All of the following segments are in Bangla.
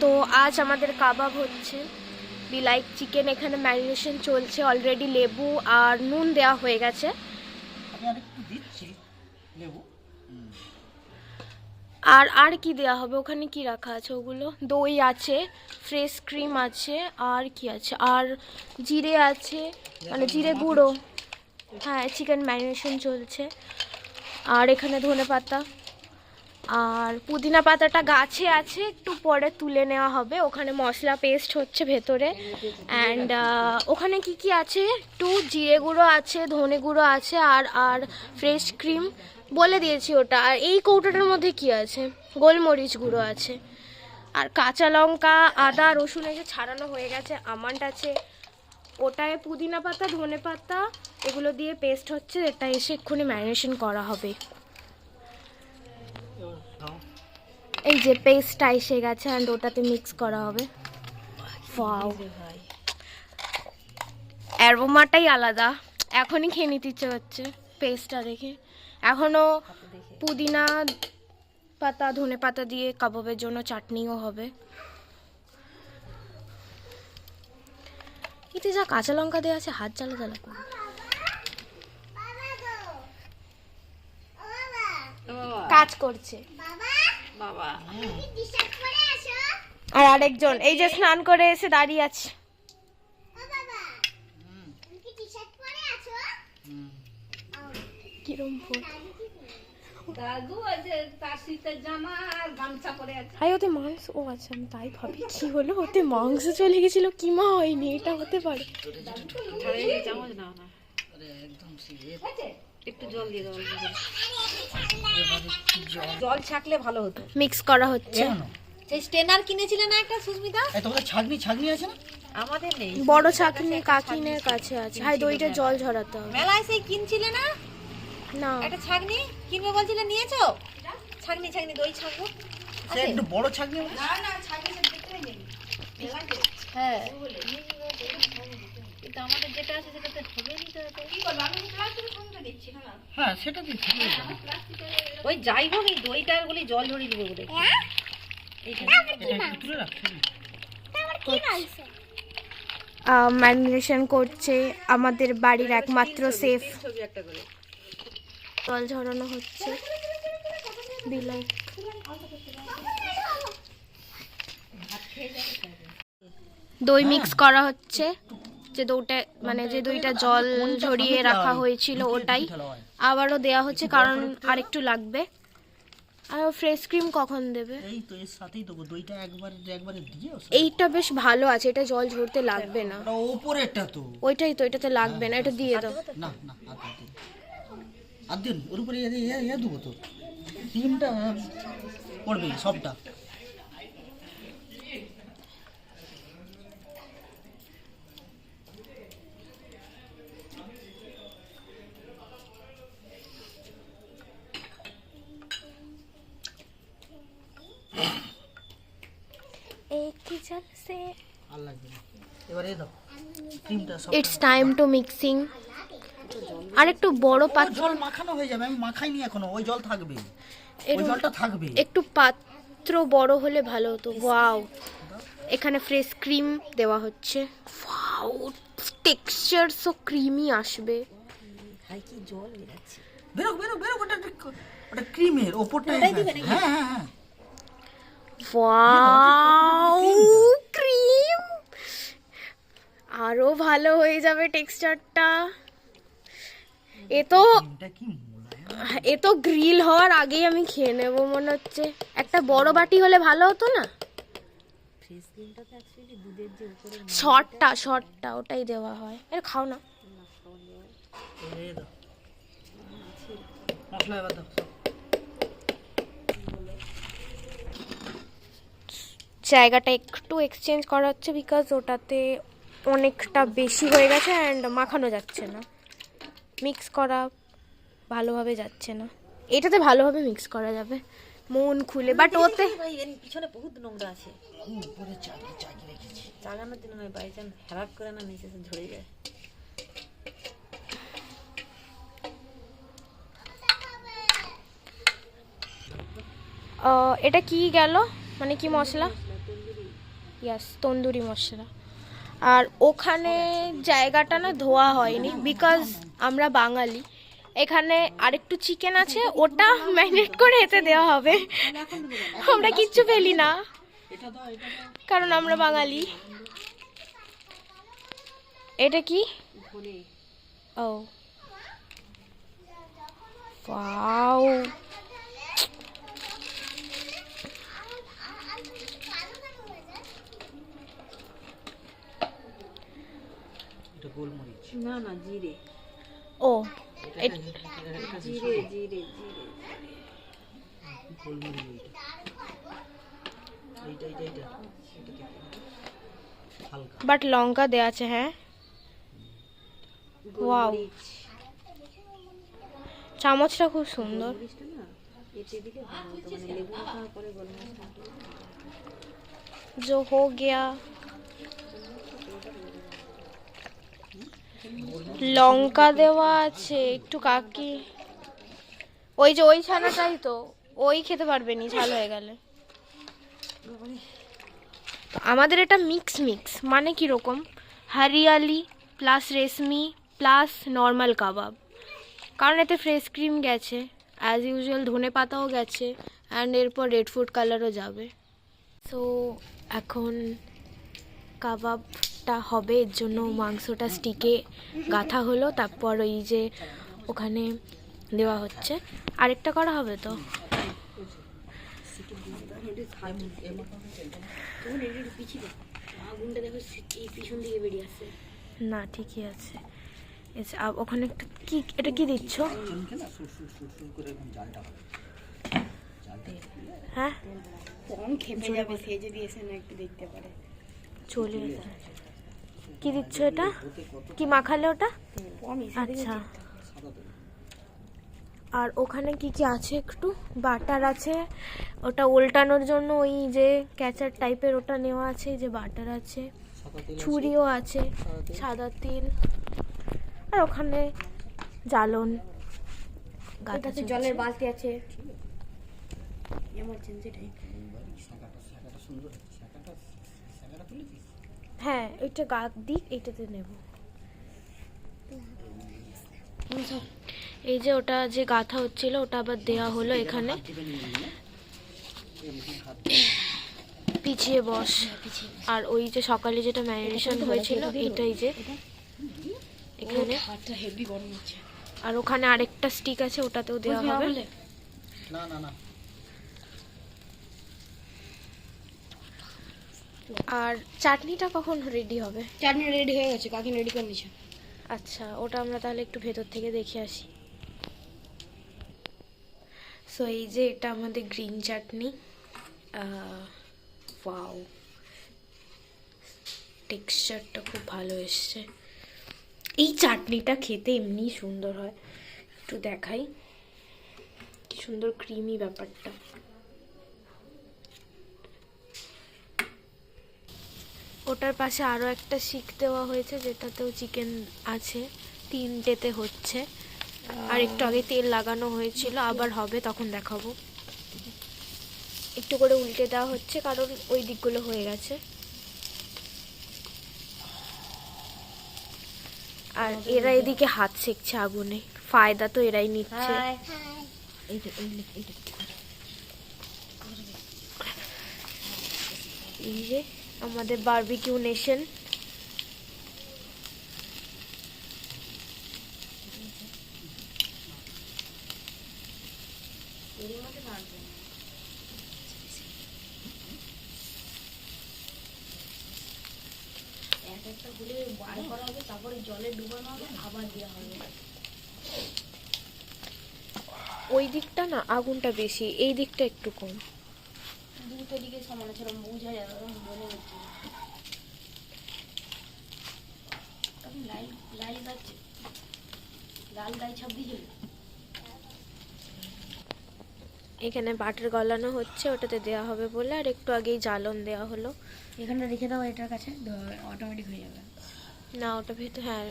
তো আজ আমাদের কাবাব হচ্ছে, বিলাই চিকেন। এখানে ম্যারিনেশন চলছে অলরেডি, লেবু আর নুন দেওয়া হয়ে গেছে। আর আর কি দেওয়া হবে ওখানে, কি রাখা আছে ওগুলো? দই আছে, ফ্রেশ ক্রিম আছে, আর কি আছে, আর জিরে আছে, মানে জিরে গুঁড়ো। হ্যাঁ, চিকেন ম্যারিনেশন চলছে। আর এখানে ধনেপাতা আর পুদিনা পাতাটা গাছে আছে, একটু পরে তুলে নেওয়া হবে। ওখানে মশলা পেস্ট হচ্ছে ভেতরে। অ্যান্ড ওখানে কি কি আছে, একটু জিরে গুঁড়ো আছে, ধনে গুঁড়ো আছে, আর আর ফ্রেশ ক্রিম বলে দিয়েছি ওটা। আর এই কৌটোটার মধ্যে কি আছে, গোলমরিচ গুঁড়ো আছে, আর কাঁচা লঙ্কা, আদা, রসুন এই যে ছাড়ানো হয়ে গেছে, আমন্ড আছে। ওটায় পুদিনা পাতা, ধনে পাতা এগুলো দিয়ে পেস্ট হচ্ছে, এটা এসে এক্ষুনি ম্যারিনেশন করা হবে। এই যে পেস্টটা এসে গেছে, অ্যান্ড ওটাতে মিক্স করা হবে। ওয়াও, অ্যারোমাটাই আলাদা। এখনই খেয়ে নিতে ইচ্ছে হচ্ছে পেস্টটা দেখে। এখনও পুদিনা পাতা, ধনে পাতা দিয়ে কাবাবের জন্য চাটনিও হবে। এতে যা কাঁচা লঙ্কা দেওয়া আছে, হাত জ্বালা জ্বালা করে। কাজ করছে বাবা। আর আরেকজন এই যে স্নান করে এসে দাঁড়িয়ে আছে। কিরম দাদু আছে, তার শীতের জামা আর গামছা পরে আছে। হাই, ওতে মাংস, ও আচ্ছা, আমি তাই ভাবি কি হলো, ওতে মাংস চলে গেছিল, কিমা হয়নি, এটা হতে পারে। একটু জল দিয়ে দাও, জল ছাকলে ভালো হতো। মিক্স করা হচ্ছে। সেই স্টেনার কিনেছিলে না একটা সুস্মিতা? তোমাদের ছাগনি ছাগনি আছে না? আমাদের নেই। বড় ছাকনি কাকিনের কাছে আছে। হাই, দইটা জল ঝরাতে হবে। মেলায় সেই কিনছিলে না না, একটা ছাগনি কিনবে বলছিলে, নিয়েছো? ছাগনি ছাগনি দই ছাগো। সে একটু বড় ছাগনি। না না, ছাগনি সব দেখতে নেই হ্যাঁ, কিন্তু আমাদের যেটা আছে সেটাতে হবে নি। তো কি করব, আমি প্লাস্টিকের ফোনটা দিচ্ছি না। হ্যাঁ, সেটা দিচ্ছি। ওই যাই হোক, এই দইটা বলি জল ঝরিয়ে দিব বলে। ম্যারিনেশন করছে আমাদের বাড়ির একমাত্র সেফ। জল ঝরানো হচ্ছে, বিলাই। দই মিক্স করা হচ্ছে, যে দইটা মানে যে দইটা জল ঝরিয়ে রাখা হয়েছিল ওটাই আবারও দেয়া হচ্ছে, কারণ আরেকটু লাগবে। আর ফ্রেশ ক্রিম কখন দেবে? এই তো এর সাথেই দেবো, দইটা একবারে দিয়ে। এইটা বেশ ভালো আছে, এটা জল ঝরতে লাগবে না। ওটা উপরেরটা তো। ওইটাই তো, এটাতে লাগবে না, এটা দিয়ে দাও। না না, আর দিন ওর উপরে ইয়ে দেবো তো, ক্রিমটা পড়বে সবটা। It's time to mixing. আর একটু বড় পাত্র, জল মাখানো হয়ে যাবে, আমি মাখাইনি এখনো, ওই জল থাকবে, ওই জলটা থাকবে। একটু পাত্র বড় হলে ভালো হতো। ওয়াও, এখানে ফ্রেশ ক্রিম দেওয়া হচ্ছে। ওয়াও, টেক্সচার সো ক্রিমি আসবে। হাই, কি জল বেরাচ্ছে। বেরো বেরো বেরো, ওটা ক্রিমের ওপরটা। হ্যাঁ হ্যাঁ হ্যাঁ, ওয়াও, ক্রিম আরো ভালো হয়ে যাবে টেক্সচারটা। এ তো গ্রিল হওয়ার আগেই আমি খেয়ে নেব মনে হচ্ছে। একটা বড় বাটি হলে ভালো হতো না? শর্টটা ওটাই দেওয়া হয়। এর খাও না। জায়গাটা একটু এক্সচেঞ্জ করা হচ্ছে, বিকজ ওটাতে অনেকটা বেশি হয়ে গেছে অ্যান্ড মাখানো যাচ্ছে না, মিক্স করা ভালোভাবে যাচ্ছে না। এটাতে ভালোভাবে মিক্স করা যাবে মন খুলে, বাট ওতে পিছনে বহুত নোংরা আছে। উপরে চাগি রেখেছি, চাগানোর জন্য নয়, বাই চান্স হ্যারাক করে না নিচে ঝরে যায়। এটা কি গেল, মানে কি মশলা? ইয়াস, তন্দুরি মশলা। আর ওখানে জায়গাটা না ধোয়া হয়নি, বিকজ আমরা বাঙালি। এখানে আরেকটু চিকেন আছে, ওটা ম্যারিনেট করে এতে দেওয়া হবে। আমরা কিচ্ছু ফেলি না, কারণ আমরা বাঙালি। এটা কি? ও ওয়াও, এটা গোলমরিচ। না না, জিরে ও জিরে জিরে জিরে গোলমরিচ এইটা এইটা এইটা এইটা হালকা। বাট লঙ্কা দেওয়া আছে। হ্যাঁ, ওয়াও, চামচটা খুব সুন্দর। গোলমরিচটা না এতে দিলে ভালো হতো, মানে লেবু খাওয়ার পরে গোলমরিচটা जो हो गया। লঙ্কা দেওয়া আছে একটু। কাকি ওই যে ওই ছানাটাই তো, ওই খেতে পারবে নি ঝাল হয়ে গেলে। তো আমাদের এটা মিক্স মিক্স, মানে কি রকম, হরিয়ালি প্লাস রেশমি প্লাস নর্মাল কাবাব, কারণ এতে ফ্রেশ ক্রিম গেছে, অ্যাজ ইউজুয়াল ধনে পাতাও গেছে, অ্যান্ড এরপর রেড ফুড কালারও যাবে। সো এখন কাবাবটা হবে, এর জন্য মাংসটা স্টিকে গাঁথা হলো, তারপর ওই যে ওখানে দেওয়া হচ্ছে। আরেকটা করা হবে তো। আগুনটা দেখো এই পিছন দিকে বেরিয়ে আসছে। না ঠিকই আছে। ওখানে একটা কি, এটা কি দিচ্ছ? চিকেনকে না সুর সুর সুর সুর করে এরকম জালটা হবে। হ্যাঁ, কম খেপে যাবে সে যদি এসে না একটু দেখতে পারে। চলে এসে। কি দিচ্ছ এটা? কি মাখালে ওটা? আচ্ছা। আর ওখানে কি কি আছে একটু? বাটার আছে, ওটা উল্টানোর জন্য ওই যে ক্যাচার টাইপের ওটা নেওয়া আছে, এই যে বাটার আছে, ছুরিও আছে, সাদা তিল, আর ওখানে জ্বালন গাঁথা আছে, জলের বালতি আছে, এমার্জেন্সি টাইপ। হ্যাঁ ওইটা গাছ দিক, এইটাতে নেব। এই যে ওটা যে গাঁথা হচ্ছিল ওটা আবার দেওয়া হলো এখানে। পিছিয়ে বস। আর ওই যে সকালে যেটা ম্যারিনেশন হয়েছিল এটাই যে এখানে, হেভি গরম হচ্ছে। আর ওখানে আরেকটা স্টিক আছে, ওটাতেও দেওয়া হবে। না না না, আর চাটনিটা কখন রেডি হবে? চাটনি রেডি হয়ে গেছে, কাকি রেডি করে নিয়েছে। আচ্ছা, ওটা আমরা তাহলে একটু ভেতর থেকে দেখে আসি। সো এই যে এটা আমাদের গ্রিন চাটনি। ওয়াও, টেক্সচারটা খুব ভালো এসছে। এই চাটনিটা খেতে এমনি সুন্দর হয়, একটু দেখাই কি সুন্দর ক্রিমি ব্যাপারটা। ওটার পাশে আরও একটা শিক দেওয়া হয়েছে, যেটাতেও চিকেন আছে, তিনটেতে হচ্ছে। আর একটু আগে তেল লাগানো হয়েছিল, আবার হবে, তখন দেখাবো। একটু করে উল্টে দেওয়া হচ্ছে, কারণ ওই দিকগুলো হয়ে গেছে। আর এরা এদিকে হাত সেকছে আগুনে, ফায়দা তো এরাই নিচ্ছে। এই যে আমাদের বারবিকিউ নেশন। ওই দিকটা না আগুনটা বেশি, এই দিকটা একটু কম। দুটো দিকে সমান আছে, বোঝা যাবে, মনে হচ্ছে লাল গাছ, লাল গাছ ছাব্বি। এখানে বাটার গলানো হচ্ছে, ওটাতে দেওয়া হবে বলে, আর একটু আগেই জ্বালন দেওয়া হলো। এখানে রেখে দাও এটার কাছে, অটোমেটিক হয়ে যাবে। না ওটা ভেতর, হ্যাঁ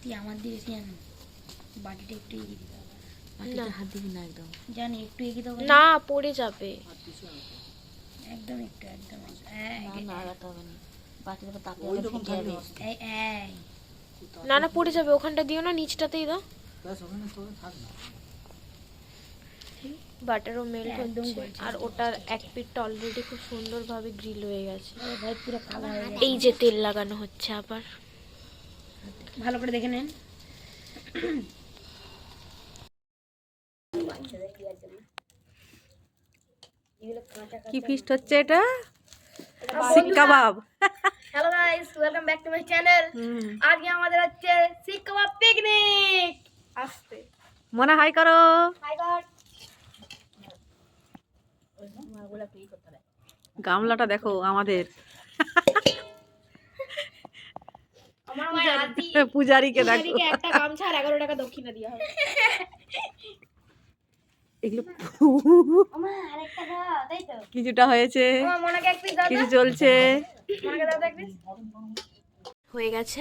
তুই আমার দিয়ে এসে আনো, বাটিটা একটু এগিয়ে দিতে হবে। মাটিতে হাত দিবি না একদম। জানি একটু এগিয়ে দেবো। না পড়ে যাবে। একদম একটু একদম না আগাতে হবে না, বাটির উপর তাপে ওই রকম থাকবে এই এই না না পড়ে যাবে, ওখানটা দিও না, নিচটাতেই দাও। ব্যাস ওখানে তোকে থাক না। বাটারও মেল্ট হচ্ছে আর ওটার এক পিঠটা অলরেডি খুব সুন্দরভাবে গ্রিল হয়ে গেছে। ভাই পুরো কালো হয়ে গেছে। এই যে তেল লাগানো হচ্ছে আবার। ভালো করে দেখে নেন। কি ফিস্ট হচ্ছে এটা? Seekh kabab. Hello guys, welcome back to my channel. আজকে আমাদের হচ্ছে শিক কাবাব পিকনিক। আসতে মনে হাই করো। High god. গামলাটা দেখো আমাদের আমার মাই আদি পূজারীকে দেখো। এদিকে একটা গামছা আর 11 টাকা দক্ষিণা দেওয়া হবে। এগুলো আমার আরেকটা দাও, তাই তো? কিছুটা হয়েছে, আমার মনাকে এক পিস দাও তো। কিছু চলছে। মনাকে দাও তো এক পিস। হয়ে গেছে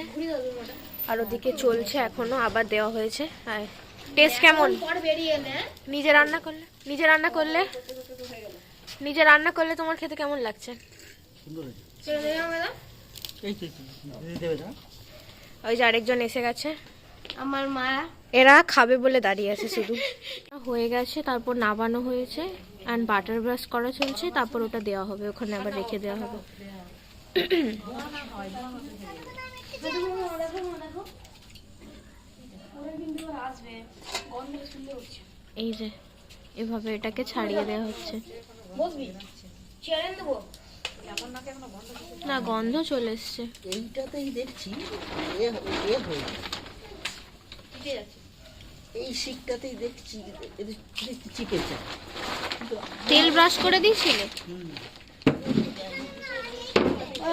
আর ওদিকে চলছে এখনো, আবার দেওয়া হয়েছে। আর টেস্ট কেমন? পর বেরিয়ে এলে নিজে রান্না করলে তোমার খেতে কেমন লাগছে? সুন্দর হয়েছে। চলে যাবে আমাকে দাও। এই তো দিদি দেবে না। ওই যে আরেকজন এসে গেছে, আমার মা এরা খাবে বলে দাঁড়িয়ে আছে শুধু। হয়ে গেছে, তারপর নামানো হয়েছে অ্যান্ড বাটার ব্রাশ করা চলছে, তারপর ওটা দেওয়া হবে, ওখানে আবার রেখে দেওয়া হবে। এই যে এভাবে এটাকে ছাড়িয়ে দেওয়া হচ্ছে। বসবি চেয়ারে দেবো। না গন্ধ চলে এসছে। এইটাতেই দেখছি এ এ হয়ে এই শিকটাতেই দেখছি এদের চিপে যায়। তেল ব্রাশ করে দিয়েছিলে?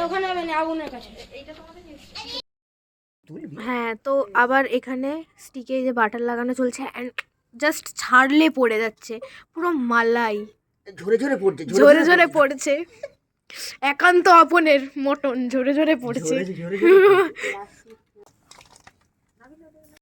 ওখানে হবে না, আগুনের কাছে। হ্যাঁ, তো আবার এখানে স্টিকে যে বাটার লাগানো চলছে অ্যান্ড জাস্ট ছাড়লে পড়ে যাচ্ছে পুরো মালাই, ঝরে ঝরে পড়ছে, ঝরে ঝরে পড়ছে। একান্ত আপনের মটন ঝরে ঝরে পড়ছে। ঝরে ঝরে